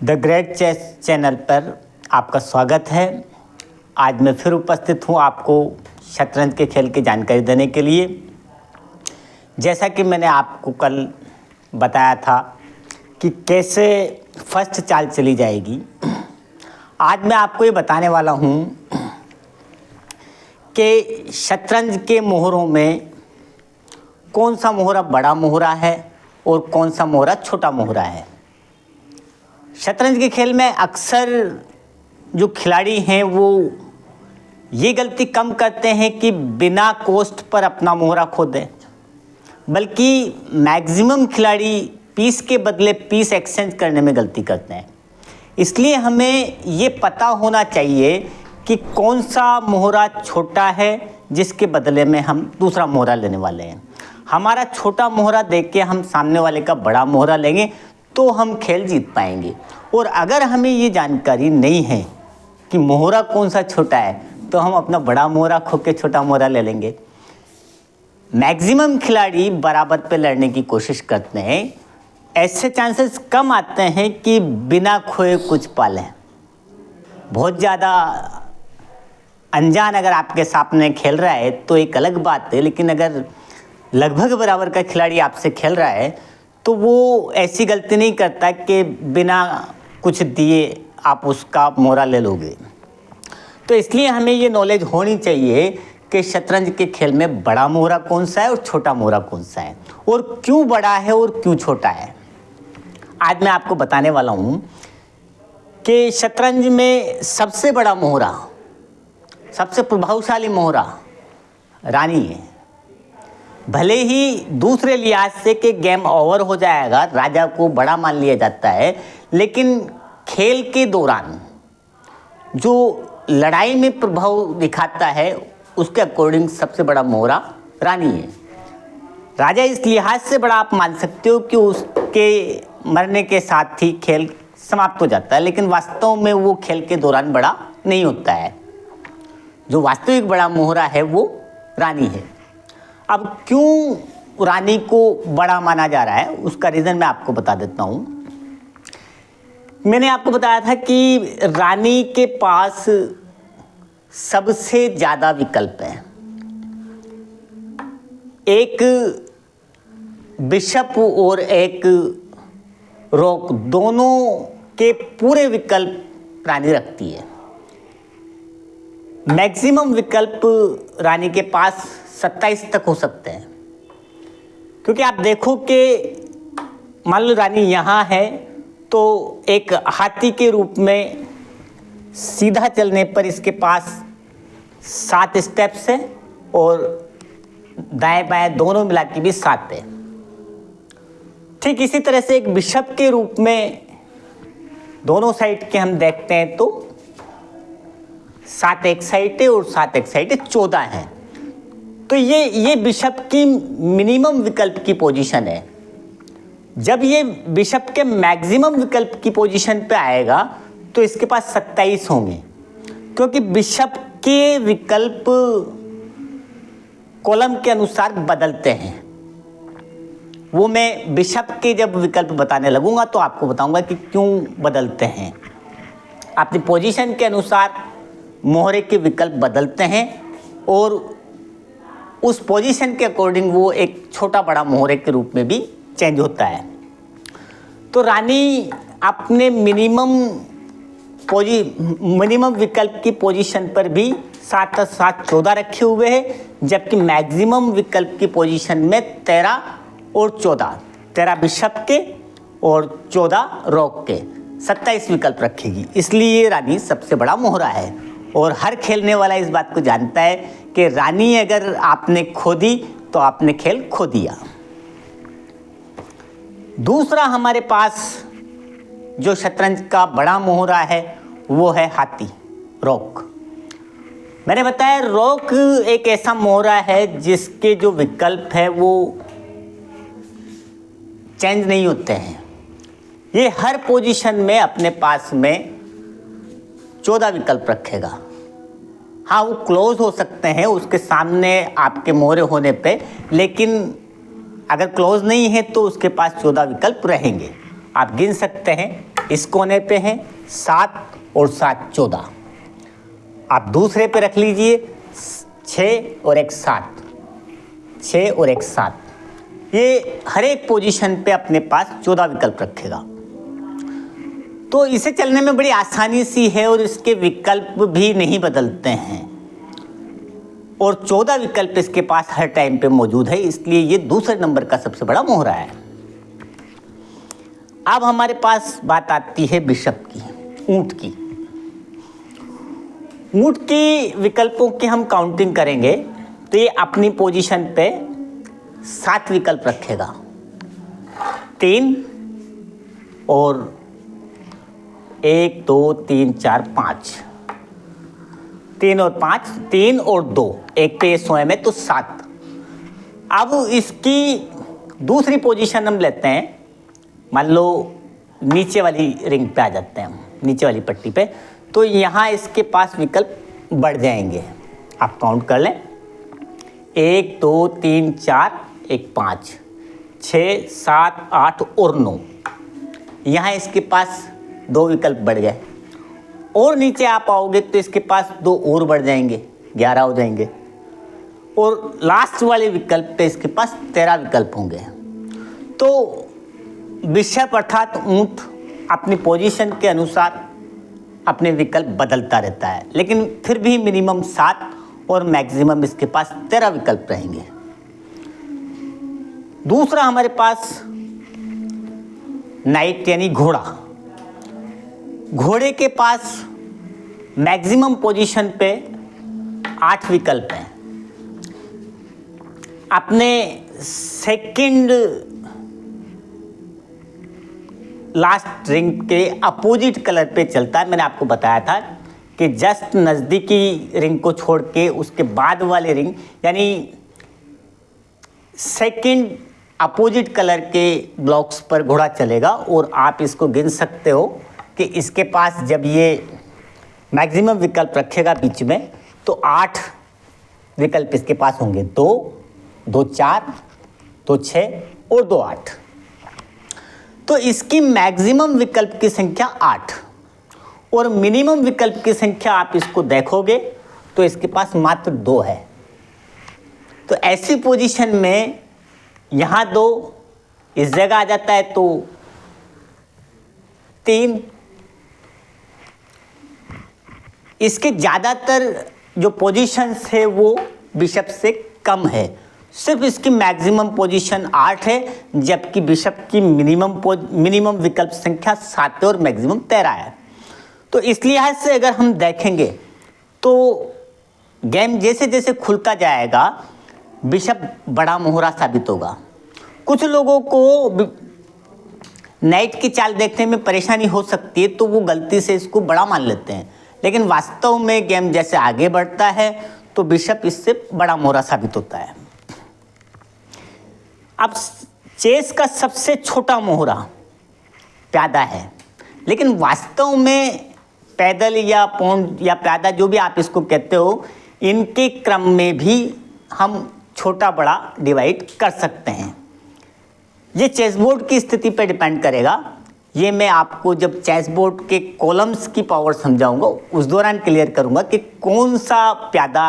The great chess channel पर आपका स्वागत है। आज मैं फिर उपस्थित हूँ आपको शतरंज के खेल की जानकारी देने के लिए। जैसा कि मैंने आपको कल बताया था कि कैसे फर्स्ट चाल चली जाएगी, आज मैं आपको ये बताने वाला हूँ कि शतरंज के मोहरों में कौन सा मोहरा बड़ा मोहरा है और कौन सा मोहरा छोटा मोहरा है। शतरंज के खेल में अक्सर जो खिलाड़ी हैं वो ये गलती कम करते हैं कि बिना कॉस्ट पर अपना मोहरा खो दें, बल्कि मैक्सिमम खिलाड़ी पीस के बदले पीस एक्सचेंज करने में गलती करते हैं। इसलिए हमें ये पता होना चाहिए कि कौन सा मोहरा छोटा है जिसके बदले में हम दूसरा मोहरा लेने वाले हैं। हमारा छोटा मोहरा देख के हम सामने वाले का बड़ा मोहरा लेंगे तो हम खेल जीत पाएंगे। और अगर हमें ये जानकारी नहीं है कि मोहरा कौन सा छोटा है तो हम अपना बड़ा मोहरा खो के छोटा मोहरा ले लेंगे। मैक्सिमम खिलाड़ी बराबर पे लड़ने की कोशिश करते हैं। ऐसे चांसेस कम आते हैं कि बिना खोए कुछ पालें। बहुत ज़्यादा अनजान अगर आपके सामने खेल रहा है तो एक अलग बात है, लेकिन अगर लगभग बराबर का खिलाड़ी आपसे खेल रहा है तो वो ऐसी गलती नहीं करता कि बिना कुछ दिए आप उसका मोहरा ले लोगे। तो इसलिए हमें ये नॉलेज होनी चाहिए कि शतरंज के खेल में बड़ा मोहरा कौन सा है और छोटा मोहरा कौन सा है, और क्यों बड़ा है और क्यों छोटा है। आज मैं आपको बताने वाला हूँ कि शतरंज में सबसे बड़ा मोहरा, सबसे प्रभावशाली मोहरा रानी है। भले ही दूसरे लिहाज से कि गेम ओवर हो जाएगा, राजा को बड़ा मान लिया जाता है, लेकिन खेल के दौरान जो लड़ाई में प्रभाव दिखाता है उसके अकॉर्डिंग सबसे बड़ा मोहरा रानी है। राजा इस लिहाज से बड़ा आप मान सकते हो कि उसके मरने के साथ ही खेल समाप्त हो जाता है, लेकिन वास्तव में वो खेल के दौरान बड़ा नहीं होता है। जो वास्तविक बड़ा मोहरा है वो रानी है। अब क्यों रानी को बड़ा माना जा रहा है उसका रीज़न मैं आपको बता देता हूँ। मैंने आपको बताया था कि रानी के पास सबसे ज़्यादा विकल्प हैं। एक बिशप और एक रॉक, दोनों के पूरे विकल्प रानी रखती है। मैक्सिमम विकल्प रानी के पास 27 तक हो सकते हैं, क्योंकि आप देखो कि मान लो रानी यहाँ है तो एक हाथी के रूप में सीधा चलने पर इसके पास 7 स्टेप्स हैं और दाएं बाएं दोनों मिला के भी 7 है। ठीक इसी तरह से एक बिशप के रूप में दोनों साइड के हम देखते हैं तो 7 एक साइड है और 7 एक साइड है, 14 हैं। तो ये बिशप की मिनिमम विकल्प की पोजीशन है। जब ये बिशप के मैक्सिमम विकल्प की पोजीशन पे आएगा तो इसके पास 27 होंगे, क्योंकि बिशप के विकल्प कॉलम के अनुसार बदलते हैं। वो मैं बिशप के जब विकल्प बताने लगूंगा तो आपको बताऊंगा कि क्यों बदलते हैं। अपनी पोजीशन के अनुसार मोहरे के विकल्प बदलते हैं और उस पोजीशन के अकॉर्डिंग वो एक छोटा बड़ा मोहरे के रूप में भी चेंज होता है। तो रानी अपने मिनिमम विकल्प की पोजीशन पर भी 7 7 14 रखे हुए हैं, जबकि मैक्सिमम विकल्प की पोजीशन में 13 और 14, 13 बिशप के और 14 रॉक के, 27 विकल्प रखेगी। इसलिए ये रानी सबसे बड़ा मोहरा है और हर खेलने वाला इस बात को जानता है कि रानी अगर आपने खो दी तो आपने खेल खो दिया। दूसरा हमारे पास जो शतरंज का बड़ा मोहरा है वो है हाथी, रॉक। मैंने बताया रॉक एक ऐसा मोहरा है जिसके जो विकल्प है वो चेंज नहीं होते हैं। ये हर पोजीशन में अपने पास में 14 विकल्प रखेगा। हाँ, वो क्लोज हो सकते हैं उसके सामने आपके मोहरे होने पे, लेकिन अगर क्लोज नहीं है तो उसके पास 14 विकल्प रहेंगे। आप गिन सकते हैं इस कोने पे हैं 7 और 7 14। आप दूसरे पे रख लीजिए 6 और 1 7, 6 और 1 7। ये हर एक पोजीशन पे अपने पास 14 विकल्प रखेगा। तो इसे चलने में बड़ी आसानी सी है और इसके विकल्प भी नहीं बदलते हैं और 14 विकल्प इसके पास हर टाइम पे मौजूद है, इसलिए ये दूसरे नंबर का सबसे बड़ा मोहरा है। अब हमारे पास बात आती है बिशप की, ऊंट की। ऊंट की विकल्पों की हम काउंटिंग करेंगे तो ये अपनी पोजीशन पे 7 विकल्प रखेगा, 3 और 1 2 3 4 5, 3 और 5, 3 और 2, एक पे स्वयं है तो 7। अब इसकी दूसरी पोजीशन हम लेते हैं, मान लो नीचे वाली रिंग पे आ जाते हैं हम, नीचे वाली पट्टी पे, तो यहाँ इसके पास विकल्प बढ़ जाएंगे। आप काउंट कर लें, 1 2 3 4 1 5 6 7 8 और 9। यहाँ इसके पास 2 विकल्प बढ़ गए और नीचे आप आओगे तो इसके पास 2 और बढ़ जाएंगे, 11 हो जाएंगे और लास्ट वाले विकल्प पे इसके पास 13 विकल्प होंगे। तो बिशप अर्थात ऊंट अपनी पोजीशन के अनुसार अपने विकल्प बदलता रहता है, लेकिन फिर भी मिनिमम 7 और मैक्सिमम इसके पास 13 विकल्प रहेंगे। दूसरा हमारे पास नाइट यानी घोड़ा। घोड़े के पास मैक्सिमम पोजीशन पे 8 विकल्प हैं। अपने सेकंड लास्ट रिंग के अपोजिट कलर पे चलता है। मैंने आपको बताया था कि जस्ट नज़दीकी रिंग को छोड़ के उसके बाद वाले रिंग यानी सेकंड अपोजिट कलर के ब्लॉक्स पर घोड़ा चलेगा और आप इसको गिन सकते हो कि इसके पास जब ये मैक्सिमम विकल्प रखेगा बीच में तो 8 विकल्प इसके पास होंगे, 2 2 4 2 6 और 2 8। तो इसकी मैक्सिमम विकल्प की संख्या 8 और मिनिमम विकल्प की संख्या आप इसको देखोगे तो इसके पास मात्र 2 है। तो ऐसी पोजीशन में यहाँ 2 इस जगह आ जाता है तो 3। इसके ज़्यादातर जो पोजीशंस है वो बिशप से कम है, सिर्फ इसकी मैक्सिमम पोजीशन 8 है, जबकि बिशप की मिनिमम विकल्प संख्या 7 है और मैक्सिमम 13 है। तो इस लिहाज से अगर हम देखेंगे तो गेम जैसे जैसे खुलता जाएगा बिशप बड़ा मोहरा साबित होगा। कुछ लोगों को नाइट की चाल देखने में परेशानी हो सकती है तो वो गलती से इसको बड़ा मान लेते हैं, लेकिन वास्तव में गेम जैसे आगे बढ़ता है तो बिशप इससे बड़ा मोहरा साबित होता है। अब चेस का सबसे छोटा मोहरा प्यादा है, लेकिन वास्तव में पैदल या पौंड या प्यादा जो भी आप इसको कहते हो, इनके क्रम में भी हम छोटा बड़ा डिवाइड कर सकते हैं। ये चेस बोर्ड की स्थिति पर डिपेंड करेगा। ये मैं आपको जब चेस बोर्ड के कॉलम्स की पावर समझाऊंगा उस दौरान क्लियर करूंगा कि कौन सा प्यादा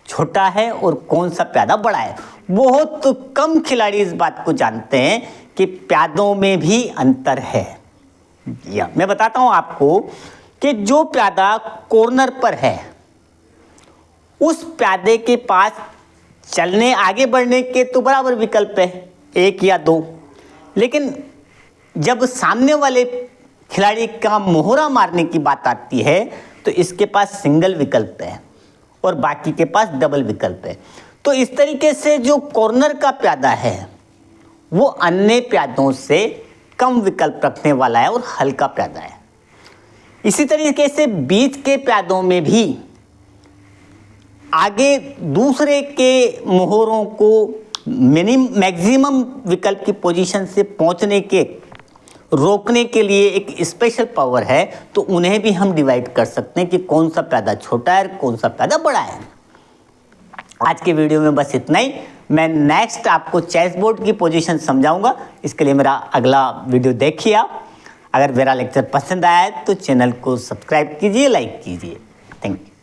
छोटा है और कौन सा प्यादा बड़ा है। बहुत कम खिलाड़ी इस बात को जानते हैं कि प्यादों में भी अंतर है। या मैं बताता हूं आपको कि जो प्यादा कॉर्नर पर है उस प्यादे के पास चलने आगे बढ़ने के तो बराबर विकल्प है, 1 या 2, लेकिन जब सामने वाले खिलाड़ी का मोहरा मारने की बात आती है तो इसके पास सिंगल विकल्प है और बाकी के पास डबल विकल्प है। तो इस तरीके से जो कॉर्नर का प्यादा है वो अन्य प्यादों से कम विकल्प रखने वाला है और हल्का प्यादा है। इसी तरीके से बीच के प्यादों में भी आगे दूसरे के मोहरों को मैक्सिमम विकल्प की पोजीशन से पहुंचने के रोकने के लिए एक स्पेशल पावर है, तो उन्हें भी हम डिवाइड कर सकते हैं कि कौन सा प्यादा छोटा है कौन सा प्यादा बड़ा है। आज के वीडियो में बस इतना ही। मैं नेक्स्ट आपको चेस बोर्ड की पोजीशन समझाऊंगा, इसके लिए मेरा अगला वीडियो देखिए आप। अगर मेरा लेक्चर पसंद आया तो चैनल को सब्सक्राइब कीजिए, लाइक कीजिए। Thank you.